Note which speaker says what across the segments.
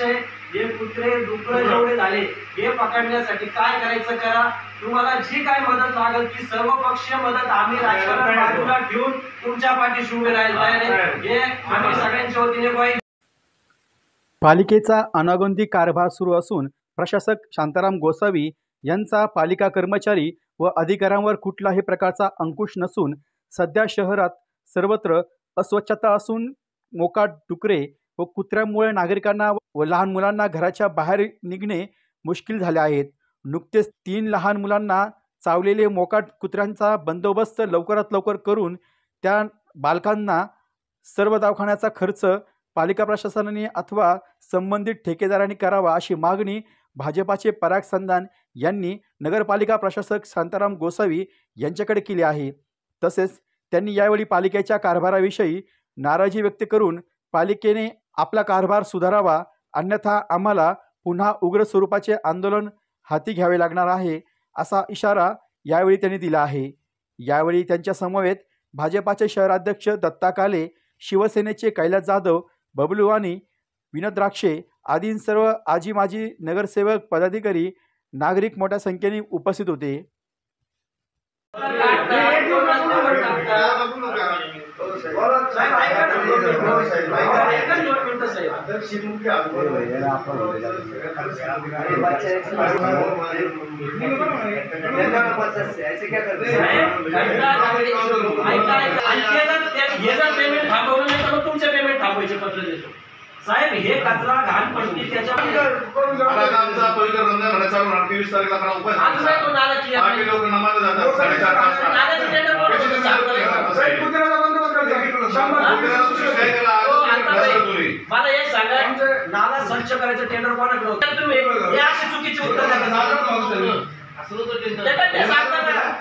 Speaker 1: आहे, हे कुत्रे डुकरं जेवढे झाले हे पकडण्यासाठी काय करायचं करा. तुम्हाला जी काय मदत लागेल ती सर्वपक्षीय मदत आम्ही राजकारण बाजूला ठेवून तुमच्या पाठीशी उभे राहायला तयार आहे. हे आम्ही सगळ्यांच्या वतीने ग्वाही.
Speaker 2: पालिकेचा अनागोंदी कारभार सुरू असून प्रशासक शांताराम गोसावी यांचा पालिका कर्मचारी व अधिकाऱ्यांवर कुठलाही प्रकारचा अंकुश नसून सध्या शहरात सर्वत्र अस्वच्छता असून मोकाट डुकरे व कुत्र्यामुळे नागरिकांना व लहान मुलांना घराच्या बाहेर निघणे मुश्किल झाले आहेत. नुकतेच 3 लहान मुलांना चावलेले मोकाट कुत्र्यांचा बंदोबस्त लवकरात लवकर करून त्या बालकांना सर्व दवाखान्याचा खर्च पालिका प्रशासनाने अथवा संबंधित ठेकेदारांनी करावा अशी मागणी भाजपाचे पराग संधान यांनी नगरपालिका प्रशासक शांताराम गोसावी यांच्याकडे केली आहे. तसेच त्यांनी यावेळी पालिकेच्या कारभाराविषयी नाराजी व्यक्त करून पालिकेने आपला कारभार सुधारावा, अन्यथा आम्हाला पुन्हा उग्र स्वरूपाचे आंदोलन हाती घ्यावे लागणार आहे असा इशारा यावेळी त्यांनी दिला आहे. यावेळी त्यांच्या समवेत भाजपाचे शहराध्यक्ष दत्ता काले, शिवसेनेचे कैलास जाधव, बबलू वाणी, विनोद द्राक्षे आदी सर्व आजी माजी नगरसेवक, पदाधिकारी, नागरिक मोठ्या संख्येने उपस्थित होते.
Speaker 1: तुमचे पेमेंट थांबवायचे पत्र देतो साहेब. हे कचरा घाण पडती त्याच्या मला एक सांगा, नाला स्वच्छ करायचं टेंडर कोणाकडे होतं? तुम्ही हे अशी चुकीची उत्तर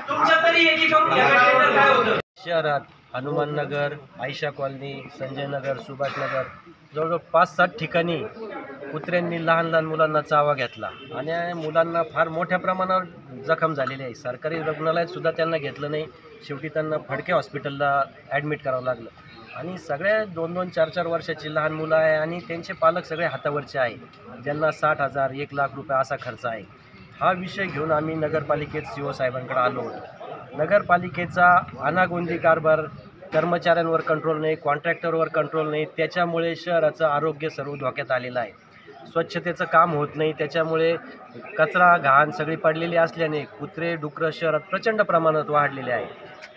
Speaker 1: तुमच्या तरी टेंडर काय होतं?
Speaker 3: शहरात हनुमाननगर, आयशा कॉलनी, संजय नगर, सुभाष नगर जवळजवळ 5-7 ठिकाणी कुत्र्यांनी लहान लहान मुलांना चावा घेतला आणि मुलांना फार मोठ्या प्रमाणावर जखम झालेली आहे. सरकारी रुग्णालयात सुद्धा त्यांना घेतलं नाही. शेवटी त्यांना फडके हॉस्पिटलला ॲडमिट करावं लागलं. आणि सगळ्या 2-2, 4-4 वर्षाची लहान मुलं आहे आणि त्यांचे पालक सगळे हातावरचे आहे, ज्यांना 60,000, 1 लाख रुपये असा खर्च आहे. हा विषय घेऊन आम्ही नगरपालिकेत CO साहेबांकडे आलो होतो. नगरपालिकेचा अनागोंदी कारभार, कर्मचाऱ्यांवर कंट्रोल नाही, कॉन्ट्रॅक्टरवर कंट्रोल नाही, त्याच्यामुळे शहराचं आरोग्य सर्व धोक्यात आलेलं आहे. स्वच्छतेचं काम होत नाही, त्याच्यामुळे कचरा घाण सगळी पडलेली असल्याने कुत्रे डुकरं शहरात प्रचंड प्रमाणात वाढलेले आहे.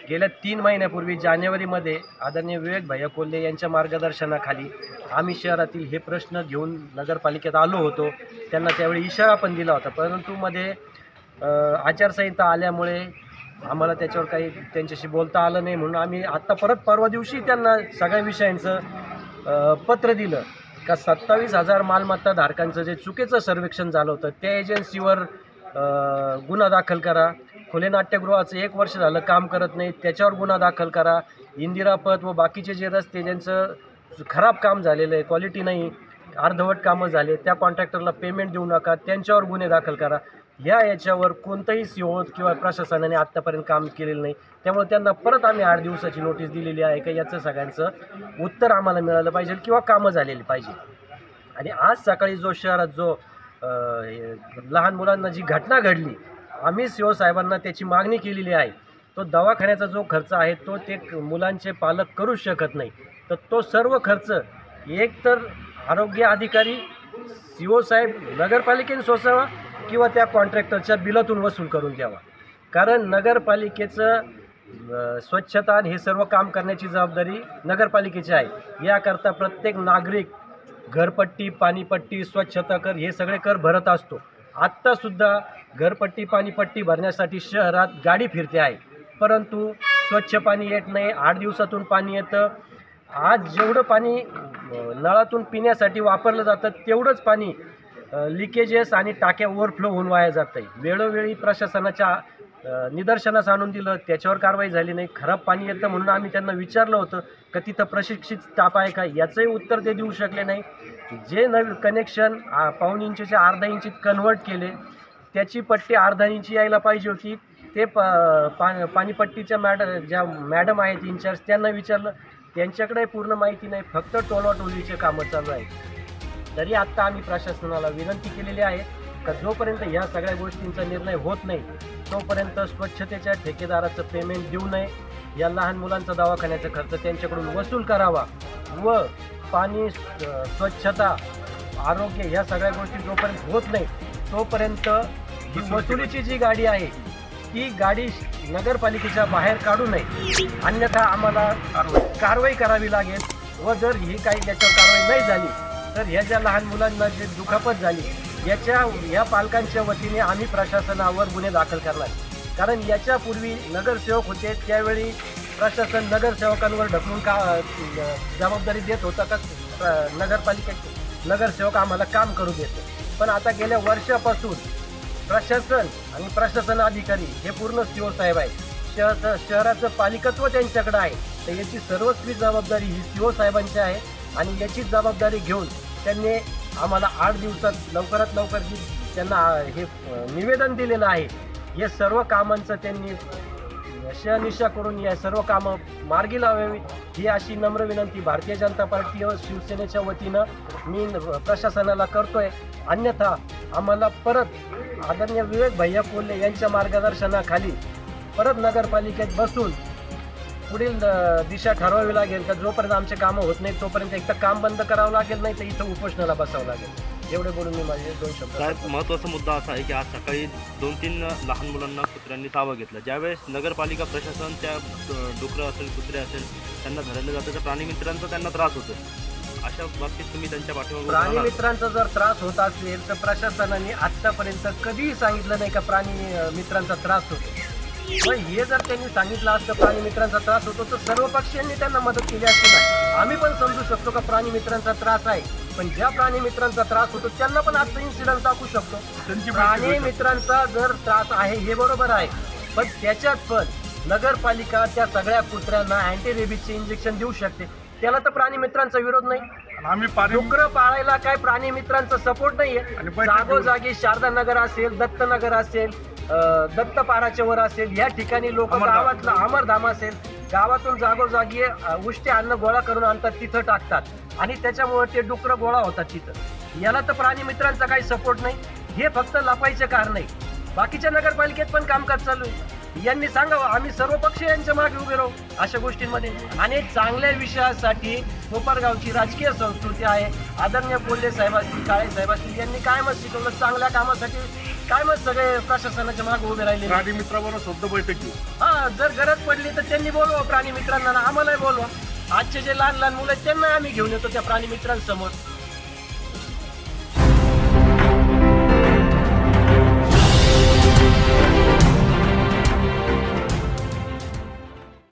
Speaker 3: गेल्या 3 महिन्यापूर्वी जानेवारीमध्ये आदरणीय विवेक भैया कोल्हे यांच्या मार्गदर्शनाखाली आम्ही शहरातील हे प्रश्न घेऊन नगरपालिकेत आलो होतो. त्यांना त्यावेळी इशारा पण दिला होता, परंतु मध्ये आचारसंहिता आल्यामुळे आम्हाला त्याच्यावर काही त्यांच्याशी बोलता आलं नाही. म्हणून आम्ही आत्ता परवा दिवशी त्यांना सगळ्या विषयांचं पत्र दिलं का 27,000 मालमत्ता धारकांचं जे चुकीचं सर्वेक्षण झालं होतं त्या एजन्सीवर गुन्हा दाखल करा. खुले नाट्यगृहाचं 1 वर्ष झालं काम करत नाही, त्याच्यावर गुन्हा दाखल करा. इंदिरापथ व बाकीचे जे रस्ते ज्यांचं खराब काम झालेलं आहे, क्वालिटी नाही, अर्धवट कामं झाले, त्या कॉन्ट्रॅक्टरला पेमेंट देऊ नका, त्यांच्यावर गुन्हे दाखल करा. याच्यावर कोणतंही CO किंवा प्रशासनाने आत्तापर्यंत काम केलेलं नाही. त्यामुळे त्यांना परत आम्ही 8 दिवसाची नोटीस दिलेली आहे की याचं सगळ्यांचं उत्तर आम्हाला मिळालं पाहिजे किंवा कामं झालेली पाहिजे. आणि आज सकाळी जो शहरात जो लहान मुलांना जी घटना घडली, आम्ही CO साहेबांना त्याची मागणी केलेली आहे. तो दवाखान्याचा जो खर्च आहे तो ते मुलांचे पालक करूच शकत नाही, तर तो सर्व खर्च एकतर आरोग्य अधिकारी, CO साहेब नगरपालिकेने सोसावा किंवा त्या कॉन्ट्रॅक्टरच्या बिलातून वसूल करून द्यावा. कारण नगरपालिकेचं स्वच्छता हे सर्व काम करण्याची जबाबदारी नगरपालिकेची आहे. याकरता प्रत्येक नागरिक घरपट्टी, पाणीपट्टी, स्वच्छता कर हे सगळे कर भरत असतो. आत्तासुद्धा घरपट्टी, पाणीपट्टी भरण्यासाठी शहरात गाडी फिरते आहे, परंतु स्वच्छ पाणी येत नाही. 8 दिवसातून पाणी येतं. आज जेवढं पाणी नळातून पिण्यासाठी वापरलं जातं तेवढंच पाणी लिकेजेस आणि टाक्या ओव्हरफ्लो होऊन वाया जात आहे. वेळोवेळी प्रशासनाच्या निदर्शनास आणून दिलं, त्याच्यावर कारवाई झाली नाही. खराब पाणी येतं म्हणून आम्ही त्यांना विचारलं होतं की तिथं प्रशिक्षित स्टाफ आहे का, याचंही उत्तर ते देऊ शकले नाही. जे नवीन कनेक्शन 1.5 इंचचे 1/2 इंचीत कन्व्हर्ट केले, त्याची पट्टी 1/2 इंची यायला पाहिजे होती. ते पाणीपट्टीच्या ज्या मॅडम आहेत इन्चार्ज, त्यांना विचारलं, त्यांच्याकडे पूर्ण माहिती नाही, फक्त टोलवाटोलीचे कामं चालू आहेत. तरी आत्ता आम्ही प्रशासनाला विनंती केलेली आहे का जोपर्यंत ह्या सगळ्या गोष्टींचा निर्णय होत नाही तोपर्यंत स्वच्छतेच्या ठेकेदाराचं पेमेंट देऊ नये, या लहान मुलांचा दवाखान्याचा खर्च त्यांच्याकडून वसूल करावा व पाणी, स्वच्छता, आरोग्य या सगळ्या गोष्टी जोपर्यंत होत नाही तोपर्यंत ही वसुलीची जी गाडी आहे ती गाडी नगरपालिकेच्या बाहेर काढू नये, अन्यथा आम्हाला कारवाई करावी लागेल व जर ही काही याच्यावर कारवाई नाही झाली तर ह्या ज्या लहान मुलांना जे दुखापत झाली या पालकांच्या वतीने आम्ही प्रशासनावर गुन्हे दाखल करणार, कारण याच्यापूर्वी नगरसेवक होते त्यावेळी प्रशासन नगरसेवकांवर ढकलून जबाबदारी देत होता का नगरपालिकेचे नगरसेवक आम्हाला काम करू देतो, पण आता गेल्या वर्षापासून प्रशासन आणि प्रशासन अधिकारी हे पूर्ण CO साहेब आहे, शहराचं पालिकत्व त्यांच्याकडे आहे, तर याची सर्वस्वी जबाबदारी ही CO साहेबांची आहे आणि याची जबाबदारी घेऊन त्यांनी आम्हाला 8 दिवसात लवकरात लवकर जी त्यांना हे निवेदन दिलेलं आहे हे सर्व कामांचं त्यांनी शहानिशा करून या सर्व कामं मार्गी लावावी ही अशी नम्र विनंती भारतीय जनता पार्टी व शिवसेनेच्या वतीनं मी प्रशासनाला करतोय, अन्यथा आम्हाला परत आदरणीय विवेक भैया कोल्हे यांच्या मार्गदर्शनाखाली परत नगरपालिकेत बसून पुढील दिशा ठरवावी लागेल का जोपर्यंत आमचे कामं होत नाहीत तोपर्यंत एक तर काम बंद करावं लागेल, नाही तर इथं उपोषणाला बसावं लागेल. एवढे बोलून मी माझे 2 शब्द.
Speaker 4: साहेब, महत्त्वाचा मुद्दा असा आहे की आज सकाळी 2-3 लहान मुलांना कुत्र्यांनी ताबा घेतला. ज्यावेळेस नगरपालिका प्रशासन त्या डुकरं असेल, कुत्रे असेल त्यांना धरलं जातं तर प्राणीमित्रांचा त्यांना त्रास होतो. अशा बाबतीत तुम्ही त्यांच्या पाठीमागे
Speaker 3: प्राणीमित्रांचा जर त्रास होत असेल तर प्रशासनाने आत्तापर्यंत कधीही सांगितलं नाही का प्राणीमित्रांचा त्रास होतो. पण हे जर त्यांनी सांगितलं असतं प्राणीमित्रांचा त्रास होतो तर सर्व पक्षीयांनी त्यांना मदत केली असती ना. आम्ही पण समजू शकतो का प्राणीमित्रांचा त्रास आहे, पण ज्या प्राणीमित्रांचा त्रास होतो त्यांना पण आजचं इन्सिडेंट दाखवू शकतो. प्राणीमित्रांचा जर त्रास आहे हे बरोबर आहे, पण त्याच्यात पण नगरपालिका त्या सगळ्या कुत्र्यांना अँटी रेबीजचे इंजेक्शन देऊ शकते, त्याला तर प्राणीमित्रांचा विरोध नाही. डुकरं पाळायला काय प्राणीमित्रांचा सपोर्ट नाहीये. जागोजागी शारदा नगर असेल, दत्तनगर असेल, दत्तपाराच्या वर असेल, या ठिकाणी लोक गावातलं अमरधाम असेल गावातून जागोजागी उष्टे अन्न गोळा करून आणतात, तिथं टाकतात आणि त्याच्यामुळे ते डुकरं गोळा होतात तिथं. याला तर प्राणीमित्रांचा काही सपोर्ट नाही, हे फक्त लपायचे कारण नाही. बाकीच्या नगरपालिकेत पण कामकाज चालू आहे, यांनी सांगावं आम्ही सर्व पक्ष यांच्या मागे उभे राहू अशा गोष्टींमध्ये. आणि चांगल्या विषयासाठी कोपरगावची राजकीय संस्कृती आहे. आदरणीय कोल्हे साहेब असतील, काळे साहेब असतील, यांनी कायमच शिकवलं चांगल्या कामासाठी कायमच सगळे प्रशासनाच्या मागे उभे राहिले.
Speaker 5: प्राणीमित्राबरोबर शब्द बैठक घेऊ.
Speaker 3: जर गरज पडली तर त्यांनी बोलवा प्राणीमित्रांना, आम्हालाही बोलवा. आजचे जे लहान लहान मुलं आहेत त्यांना आम्ही घेऊन येतो त्या प्राणीमित्रांसमोर.